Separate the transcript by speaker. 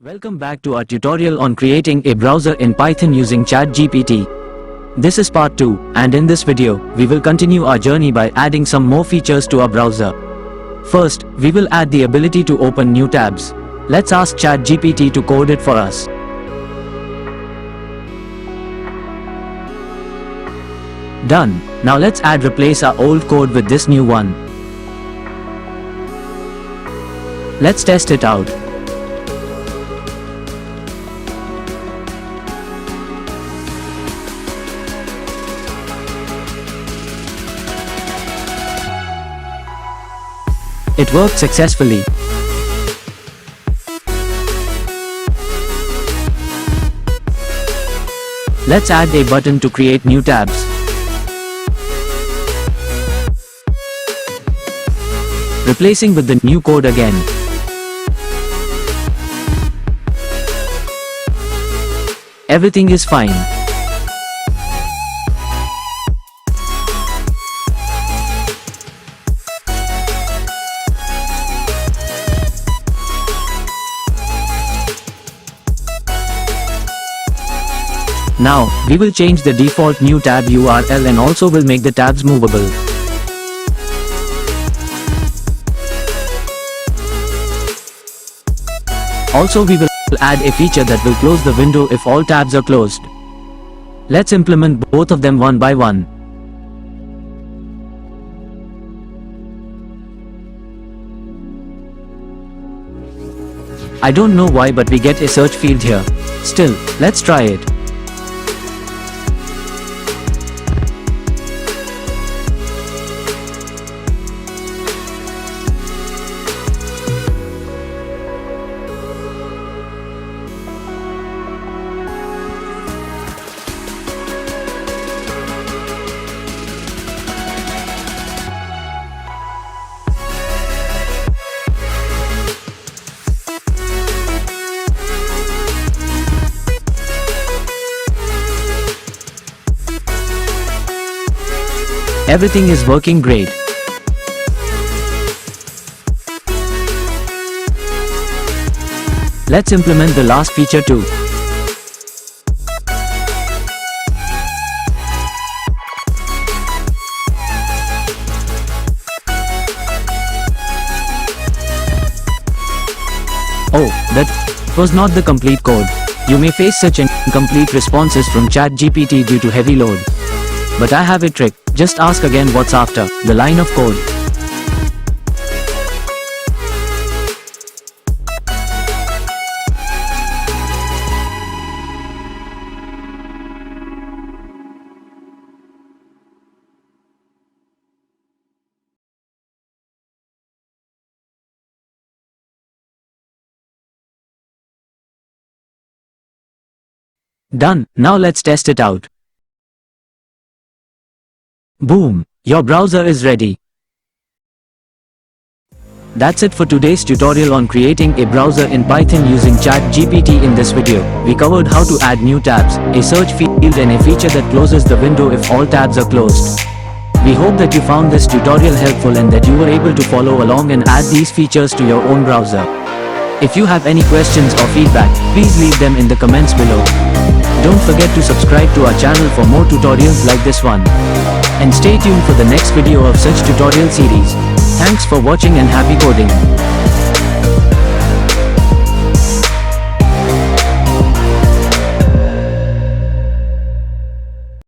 Speaker 1: Welcome back to our tutorial on creating a browser in Python using ChatGPT. This is part 2, and in this video, we will continue our journey by adding some more features to our browser. First, we will add the ability to open new tabs. Let's ask ChatGPT to code it for us. Done. Now let's replace our old code with this new one. Let's test it out. It worked successfully. Let's add a button to create new tabs. Replacing with the new code again. Everything is fine. Now, we will change the default new tab URL and also will make the tabs movable. Also, we will add a feature that will close the window if all tabs are closed. Let's implement both of them one by one. I don't know why, but we get a search field here. Still, let's try it. Everything is working great. Let's implement the last feature too. Oh, that was not the complete code. You may face such incomplete responses from ChatGPT due to heavy load. But I have a trick. Just ask again what's after the line of code. Done. Now let's test it out. Boom! Your browser is ready. That's it for today's tutorial on creating a browser in Python using ChatGPT. In this video, we covered how to add new tabs, a search field and a feature that closes the window if all tabs are closed. We hope that you found this tutorial helpful and that you were able to follow along and add these features to your own browser. If you have any questions or feedback, please leave them in the comments below. Don't forget to subscribe to our channel for more tutorials like this one. And stay tuned for the next video of such tutorial series. Thanks for watching and happy coding.